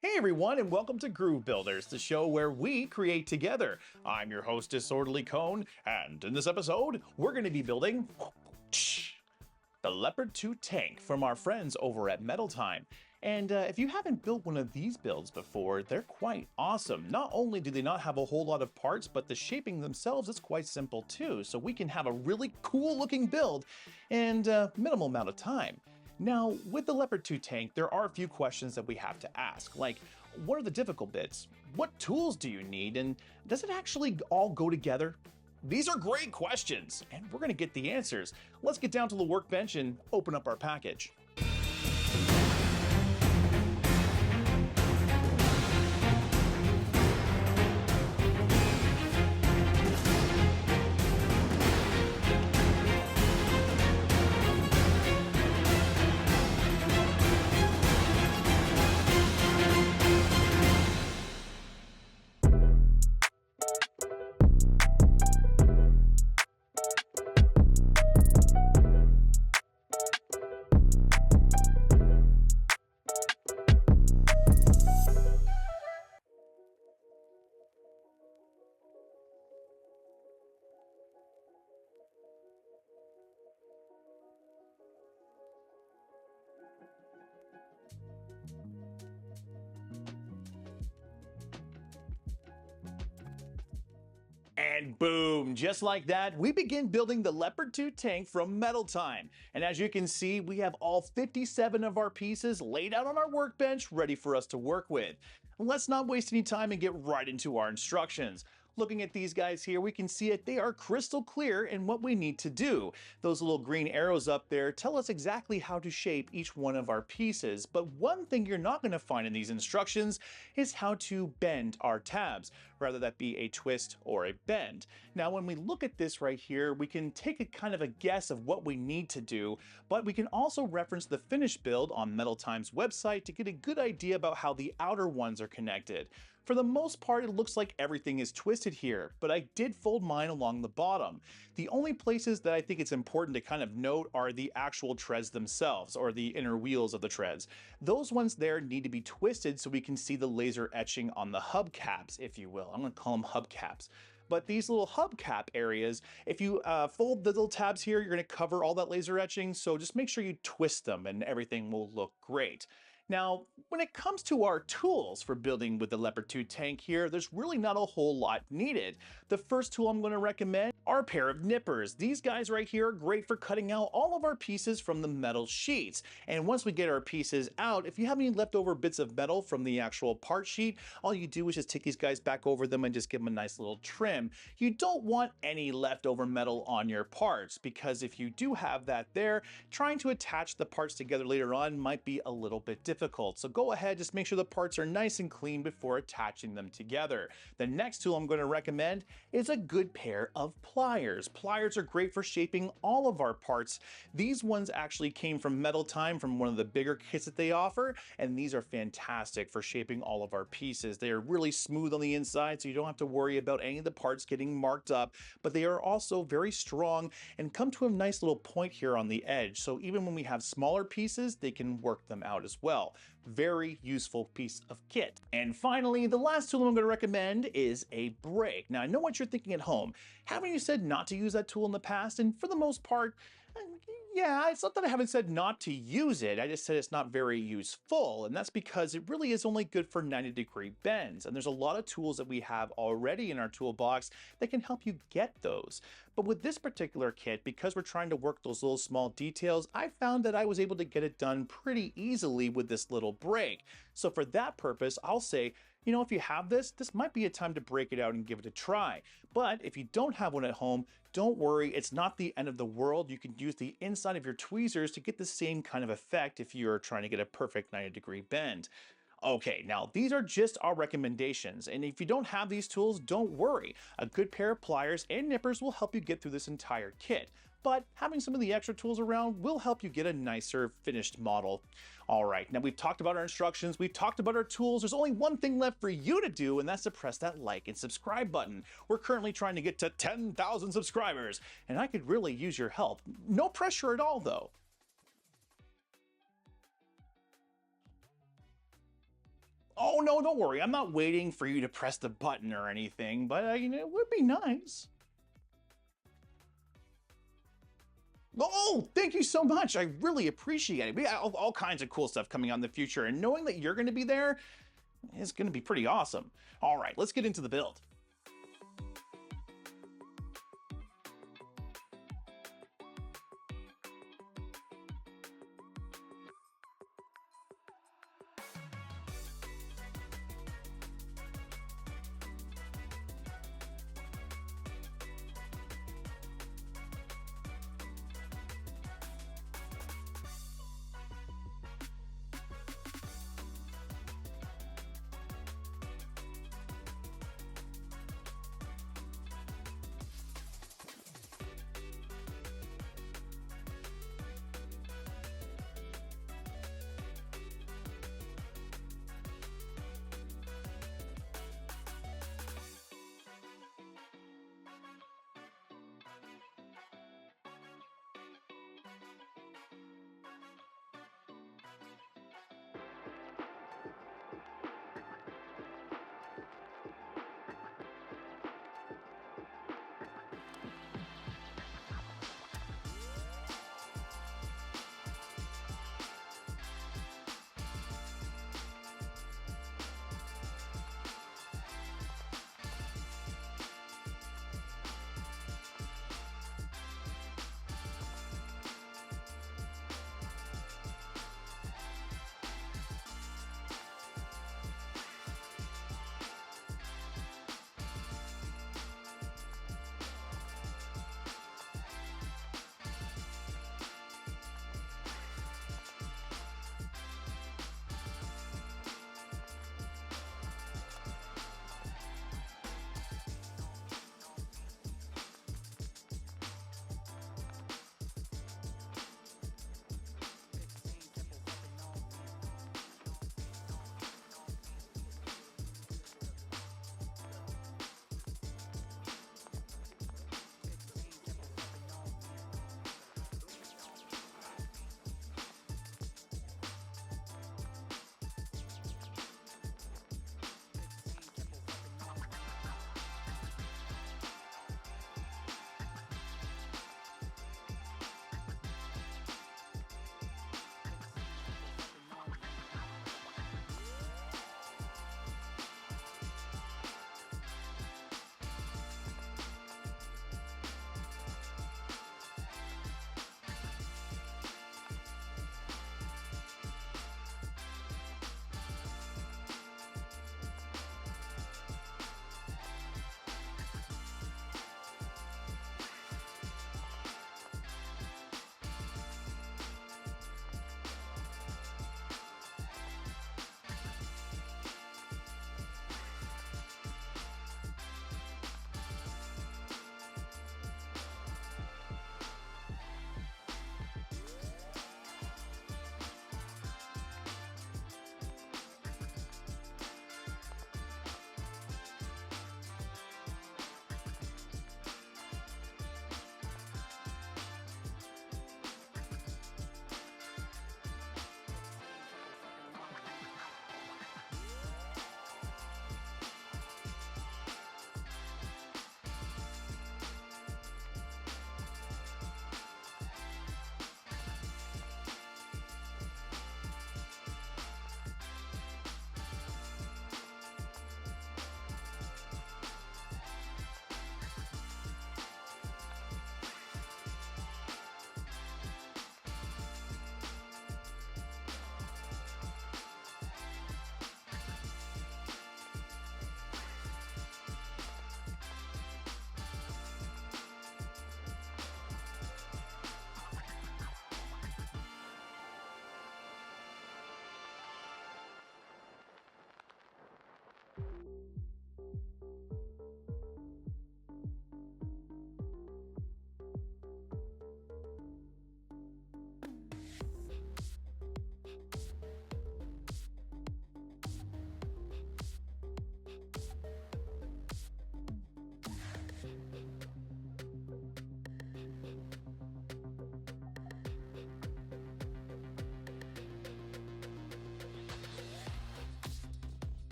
Hey everyone, and welcome to Groove Builders, the show where we create together. I'm your host, Disorderlycone, and in this episode, we're going to be building the Leopard 2 tank from our friends over at Metal Time. And if you haven't built one of these builds before, they're quite awesome. Not only do they not have a whole lot of parts, but the shaping themselves is quite simple too, so we can have a really cool looking build in minimal amount of time. Now, with the Leopard 2 tank, there are a few questions that we have to ask, like, what are the difficult bits? What tools do you need? And does it actually all go together? These are great questions, and we're going to get the answers. Let's get down to the workbench and open up our package. And boom, just like that, we begin building the Leopard 2 tank from Metal Time. And as you can see, we have all 57 of our pieces laid out on our workbench, ready for us to work with. Let's not waste any time and get right into our instructions. Looking at these guys here, we can see it, they are crystal clear in what we need to do. Those little green arrows up there tell us exactly how to shape each one of our pieces, but one thing you're not going to find in these instructions is how to bend our tabs, rather that be a twist or a bend. Now when we look at this right here, we can take a kind of a guess of what we need to do, but we can also reference the finished build on Metal Time's website to get a good idea about how the outer ones are connected. For the most part, it looks like everything is twisted here, but I did fold mine along the bottom. The only places that I think it's important to kind of note are the actual treads themselves, or the inner wheels of the treads. Those ones there need to be twisted so we can see the laser etching on the hubcaps, if you will. I'm going to call them hubcaps. But these little hubcap areas, if you fold the little tabs here, you're going to cover all that laser etching, so just make sure you twist them and everything will look great. Now, when it comes to our tools for building with the Leopard 2 tank here, there's really not a whole lot needed. The first tool I'm going to recommend are a pair of nippers. These guys right here are great for cutting out all of our pieces from the metal sheets. And once we get our pieces out, if you have any leftover bits of metal from the actual part sheet, all you do is just take these guys back over them and just give them a nice little trim. You don't want any leftover metal on your parts, because if you do have that there, trying to attach the parts together later on might be a little bit difficult. So go ahead, just make sure the parts are nice and clean before attaching them together. The next tool I'm going to recommend is a good pair of pliers. Pliers are great for shaping all of our parts. These ones actually came from Metal Time, from one of the bigger kits that they offer, and these are fantastic for shaping all of our pieces. They are really smooth on the inside, so you don't have to worry about any of the parts getting marked up, but they are also very strong and come to a nice little point here on the edge, so even when we have smaller pieces, they can work them out as well. Very useful piece of kit. And finally, the last tool I'm going to recommend is a brake. Now I know what you're thinking at home. Haven't you said not to use that tool in the past? And for the most part, yeah, it's not that I haven't said not to use it, I just said it's not very useful, and that's because it really is only good for 90-degree bends, and there's a lot of tools that we have already in our toolbox that can help you get those. But with this particular kit, because we're trying to work those little small details, I found that I was able to get it done pretty easily with this little brake. So for that purpose, I'll say, you know, if you have this might be a time to break it out and give it a try. But if you don't have one at home, don't worry, it's not the end of the world. You can use the inside of your tweezers to get the same kind of effect if you're trying to get a perfect 90-degree bend. Okay, now these are just our recommendations, and if you don't have these tools, don't worry. A good pair of pliers and nippers will help you get through this entire kit. But having some of the extra tools around will help you get a nicer finished model. All right, now we've talked about our instructions, we've talked about our tools. There's only one thing left for you to do, and that's to press that like and subscribe button. We're currently trying to get to 10,000 subscribers, and I could really use your help. No pressure at all, though. Oh, no, don't worry. I'm not waiting for you to press the button or anything, but it would be nice. Oh, thank you so much. I really appreciate it. We got all kinds of cool stuff coming out in the future, and knowing that you're going to be there is going to be pretty awesome. All right, let's get into the build.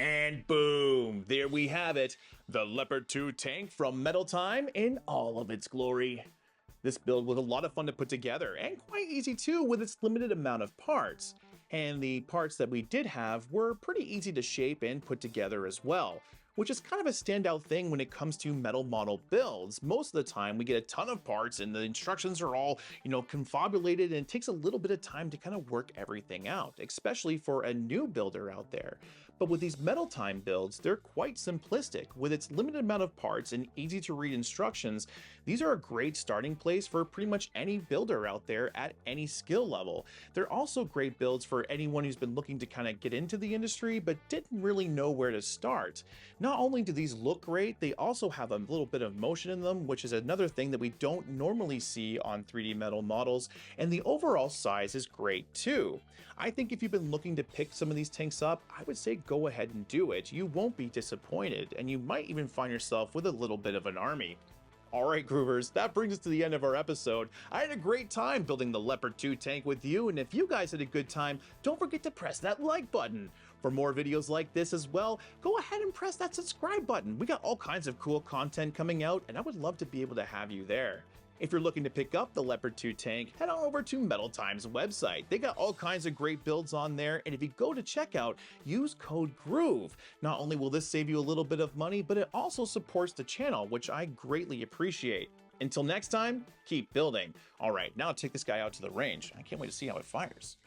And boom, there we have it, the Leopard 2 tank from Metal Time in all of its glory. This build was a lot of fun to put together, and quite easy too with its limited amount of parts. And the parts that we did have were pretty easy to shape and put together as well, which is kind of a standout thing when it comes to metal model builds. Most of the time we get a ton of parts and the instructions are all, confabulated, and it takes a little bit of time to kind of work everything out, especially for a new builder out there. But with these Metal Time builds, they're quite simplistic. With its limited amount of parts and easy to read instructions, these are a great starting place for pretty much any builder out there at any skill level. They're also great builds for anyone who's been looking to kind of get into the industry but didn't really know where to start. Not only do these look great, they also have a little bit of motion in them, which is another thing that we don't normally see on 3D metal models, and the overall size is great too. I think if you've been looking to pick some of these tanks up, I would say go ahead and do it. You won't be disappointed, and you might even find yourself with a little bit of an army. Alright Groovers, that brings us to the end of our episode. I had a great time building the Leopard 2 tank with you, and if you guys had a good time, don't forget to press that like button. For more videos like this as well, go ahead and press that subscribe button. We got all kinds of cool content coming out, and I would love to be able to have you there. If you're looking to pick up the Leopard 2 tank, head on over to Metal Time's website. They got all kinds of great builds on there, and if you go to checkout, use code GROOVE. Not only will this save you a little bit of money, but it also supports the channel, which I greatly appreciate. Until next time, keep building. All right, now take this guy out to the range. I can't wait to see how it fires.